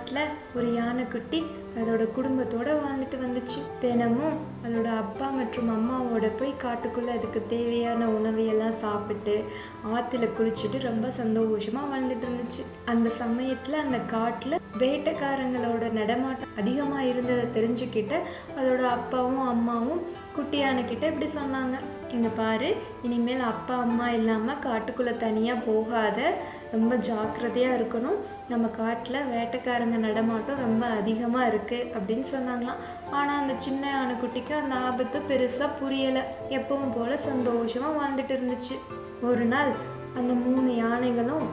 காட்டுல ஒரு யானைக்குட்டி அதோட குடும்பத்தோட வாழ்ந்துட்டு வந்துச்சு. தினமும் அதோட அப்பா மற்றும் அம்மாவோட போய் காட்டுக்குள்ள அதுக்கு தேவையான உணவையெல்லாம் சாப்பிட்டு ஆத்துல குளிச்சுட்டு ரொம்ப சந்தோஷமா வாழ்ந்துட்டு இருந்துச்சு. அந்த சமயத்துல அந்த காட்டுல வேட்டைக்காரங்களோட நடமாட்டம் அதிகமா இருந்ததை தெரிஞ்சுக்கிட்டு அதோட அப்பாவும் அம்மாவும் குட்டி யானைக்கிட்ட இப்படி சொன்னாங்க, இங்க பாரு, இனிமேல் அப்பா அம்மா இல்லாம காட்டுக்குள்ள தனியா போகாத, ரொம்ப ஜாக்கிரதையா இருக்கணும். நம்ம காட்டுல வேட்டைக்காரங்க நடமாட்டம் ரொம்ப அதிகமா இருக்கு அப்படின்னு சொன்னாங்களாம். ஆனா அந்த சின்ன யானைக்குட்டிக்கு அந்த ஆபத்து பெருசா புரியல. எப்பவும் போல சந்தோஷமா வாழ்ந்துட்டு இருந்துச்சு. ஒரு நாள் அந்த 3 யானைகளும்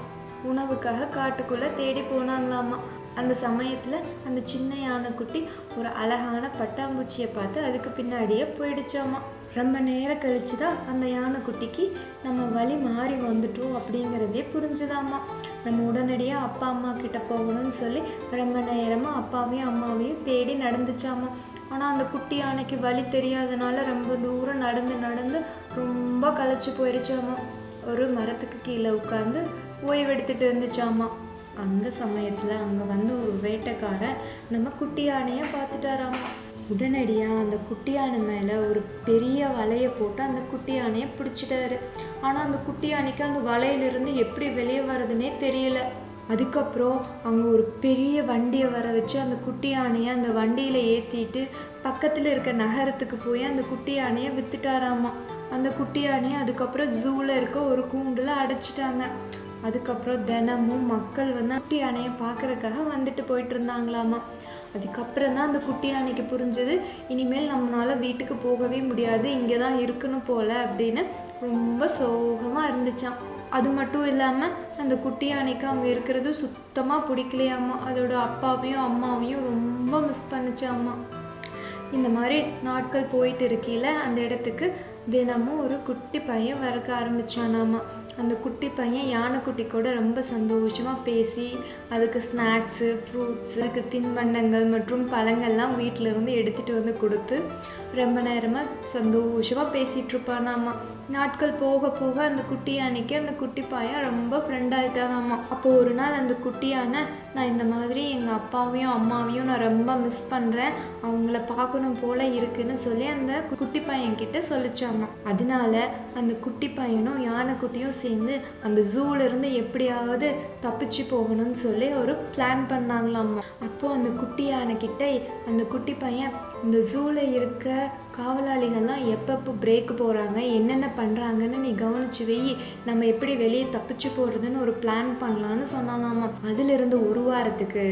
உணவுக்காக காட்டுக்குள்ள தேடி போனாங்களாமா. அந்த சமயத்துல அந்த சின்ன யானைக்குட்டி ஒரு அழகான பட்டாம்பூச்சியை பார்த்து அதுக்கு பின்னாடியே போயிடுச்சாமா. ரொம்ப நேரம் கழிச்சுதான் அந்த யானைக்குட்டிக்கு நம்ம வழி மாறி வந்துட்டோம் அப்படிங்கிறதே புரிஞ்சுதாமா. நம்ம உடனடியா அப்பா அம்மா கிட்ட போகணும்னு சொல்லி ரொம்ப நேரமா அப்பாவையும் அம்மாவையும் தேடி நடந்துச்சாமா. ஆனா அந்த குட்டி யானைக்கு வழி தெரியாதனால ரொம்ப தூரம் நடந்து நடந்து ரொம்ப களைச்சு போயிடுச்சாமா. ஒரு மரத்துக்கு கீழே உட்கார்ந்து ஓய்வெடுத்துட்டு இருந்துச்சாமா. அந்த சமயத்துல அங்க வந்து ஒரு வேட்டைக்காரன் நம்ம குட்டி யானைய பார்த்துட்டாராமா. உடனடியா அந்த குட்டி யானை மேல ஒரு பெரிய வலைய போட்டு அந்த குட்டி யானைய பிடிச்சிட்டாரு. ஆனா அந்த குட்டி யானைக்கு அந்த வலையிலிருந்து எப்படி வெளியே வர்றதுன்னே தெரியல. அதுக்கப்புறம் அங்க ஒரு பெரிய வண்டியை வர வச்சு அந்த குட்டி யானைய அந்த வண்டியில ஏத்திட்டு பக்கத்துல இருக்க நகரத்துக்கு போய் அந்த குட்டி யானைய வித்துட்டாராமா. அந்த குட்டி யானைய அதுக்கப்புறம் ஜூல இருக்க ஒரு கூண்டுல அடைச்சிட்டாங்க. அதுக்கப்புறம் தினமும் மக்கள் வந்து குட்டி யானையை பார்க்கறதுக்காக வந்துட்டு போயிட்டு இருந்தாங்களாமா. அதுக்கப்புறம் தான் அந்த குட்டி யானைக்கு புரிஞ்சது, இனிமேல் நம்மளால வீட்டுக்கு போகவே முடியாது, இங்கேதான் இருக்கணும் போல அப்படின்னு ரொம்ப சோகமா இருந்துச்சான். அது மட்டும் இல்லாம அந்த குட்டி யானைக்கு அங்க இருக்கிறது சுத்தமா பிடிக்கலையாமா. அதோட அப்பாவையும் அம்மாவையும் ரொம்ப மிஸ் பண்ணுச்சாமா. இந்த மாதிரி நாட்கள் போயிட்டு இருக்கையில அந்த இடத்துக்கு தினமும் ஒரு குட்டி பையன் வரக்க ஆரம்பிச்சானாமா. அந்த குட்டி பையன் யானைக்குட்டி கூட ரொம்ப சந்தோஷமா பேசி அதுக்கு ஸ்நாக்ஸு, ஃப்ரூட்ஸ், அதுக்கு தின்பண்டங்கள் மற்றும் பழங்கள்லாம் வீட்டில இருந்து எடுத்துட்டு வந்து கொடுத்து ரொம்ப நேரமா சந்தோஷமா பேசிட்டு இருப்பானாமா. நாட்கள் போக போக அந்த குட்டி யானைக்கு அந்த குட்டி பையன் ரொம்ப ஃப்ரெண்ட் ஆயிட்டானாமா. அப்போ ஒரு நாள் அந்த குட்டி யானை, நான் இந்த மாதிரி எங்க அப்பாவையும் அம்மாவையும் நான் ரொம்ப மிஸ் பண்றேன், அவங்கள பார்க்கணும் போல இருக்குன்னு சொல்லி அந்த குட்டி பையன் கிட்ட சொல்லிச்சாமா. அதனால அந்த குட்டி பையனும் யானைக்குட்டியும் சேர்ந்து அந்த ஜூல இருந்து எப்படியாவது தப்பிச்சு போகணும்னு சொல்லி ஒரு பிளான் பண்ணாங்களாமா. அப்போ அந்த குட்டி யானை கிட்ட அந்த குட்டி பையன், இந்த ஜூல இருக்க காவலாளிகள்லாம் எப்பப்போ பிரேக் போறாங்க, என்னென்ன பண்றாங்கன்னு நீ கவனிச்சு வெயி, நம்ம எப்படி வெளியே தப்பிச்சு போறதுன்னு ஒரு பிளான் பண்ணலான்னு சொன்னாலாமா. அதுல இருந்து ஒரு வாரத்துக்கு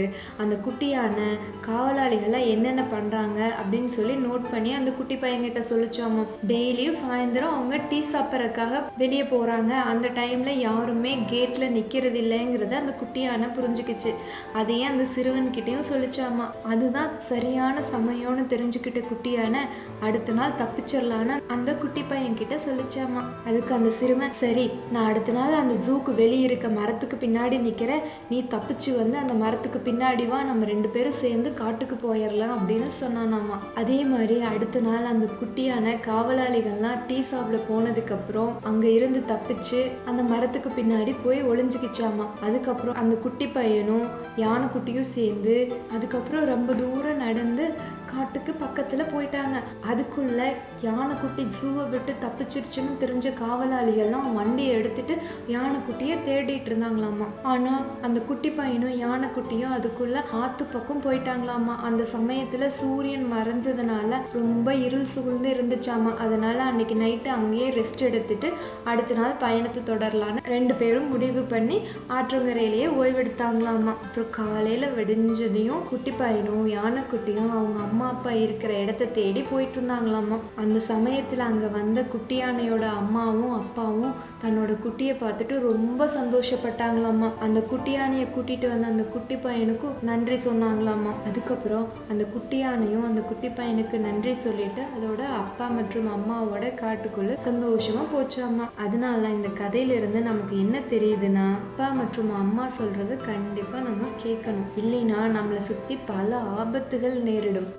அந்த குட்டி யானை காவலாளிகள்லாம் என்னென்ன பண்றாங்க அப்படின்னு சொல்லி நோட் பண்ணி அந்த குட்டி பையன்கிட்ட சொல்லிச்சாமா. டெய்லியும் சாயந்தரம் அவங்க டீ சாப்பிட்றதுக்காக வெளியே போறாங்க, அந்த டைம்ல யாருமே கேட்ல நிக்கிறது இல்லைங்கிறத அந்த குட்டி யானை புரிஞ்சுக்கிச்சு. அதையே அந்த சிறுவன் கிட்டையும் சொல்லிச்சாமா. அதுதான் சரியான சமயம்னு தெரிஞ்சுக்கிட்ட குட்டி யானை அடுத்த நாள் தப்பிச்சிடலான்னு அந்த குட்டி பையன் கிட்ட சொல்லிச்சாமா. அதுக்கு அந்த சிறுவன், சரி, நான் அடுத்த நாள் அந்த ஜூக்கு வெளியே இருக்க மரத்துக்கு பின்னாடி நிக்கிறேன், நீ தப்பிச்சு வந்து அந்த மரத்துக்கு பின்னாடி வா, நம்ம 2 பேரும் சேர்ந்து காட்டுக்கு போயிடலாம் அப்படின்னு சொன்னானாமா. அதே மாதிரி அடுத்த நாள் அந்த குட்டியான காவலாளிகள்லாம் டீ சாப்பிட போனதுக்கு அப்புறம் அங்க இருந்து தப்பிச்சு அந்த மரத்துக்கு பின்னாடி போய் ஒளிஞ்சுக்கிச்சாமா. அதுக்கப்புறம் அந்த குட்டி பையனும் யானைக்குட்டியும் சேர்ந்து அதுக்கப்புறம் ரொம்ப தூரம் நடந்து காட்டுக்கு பக்கத்துல போயிட்டாங்க. அதுக்குள்ள யானைக்குட்டி ஜூவை விட்டு தப்பிச்சிருச்சுன்னு தெரிஞ்ச காவலாளிகள்லாம் வண்டியை எடுத்துட்டு யானைக்குட்டியை தேடிட்டு இருந்தாங்களாமா. ஆனா அந்த குட்டி பையனும் யானைக்குட்டியும் அதுக்குள்ள ஆத்து பக்கம் போயிட்டாங்களாமா. அந்த சமயத்துல சூரியன் மறைஞ்சதுனால ரொம்ப இருள் சூழ்ந்து இருந்துச்சாமா. அதனால அன்னைக்கு நைட்டு அங்கேயே ரெஸ்ட் எடுத்துட்டு அடுத்த நாள் பயணத்தை தொடரலான்னு 2 பேரும் முடிவு பண்ணி ஆற்றங்கரையிலேயே ஓய்வெடுத்தாங்களாமா. அப்புறம் காலையில வெடிஞ்சதையும் குட்டி பையனும் யானைக்குட்டியும் அவங்க அம்மா அப்பா இருக்கிற இடத்த தேடி போயிட்டு இருந்தாங்களாமா. அந்த சமயத்துல அங்க வந்த குட்டி யானையோட அம்மாவும் அப்பாவும் தன்னோட குட்டியை பார்த்துட்டு ரொம்ப சந்தோஷப்பட்டாங்களாமா. அந்த குட்டி யானையை கூட்டிட்டு வந்த அந்த குட்டி பையனுக்கும் நன்றி சொன்னாங்களாமா. அதுக்கப்புறம் அந்த குட்டி யானையும் அந்த குட்டி பையனுக்கு நன்றி சொல்லிட்டு அதோட அப்பா மற்றும் அம்மாவோட காட்டுக்குள்ள சந்தோஷமா போச்சாமா. அதனால இந்த கதையில இருந்து நமக்கு என்ன தெரியுதுன்னா, அப்பா மற்றும் அம்மா சொல்றது கண்டிப்பா நம்ம கேட்கணும், இல்லைன்னா நம்மளை சுத்தி பல ஆபத்துகள் நேரிடும்.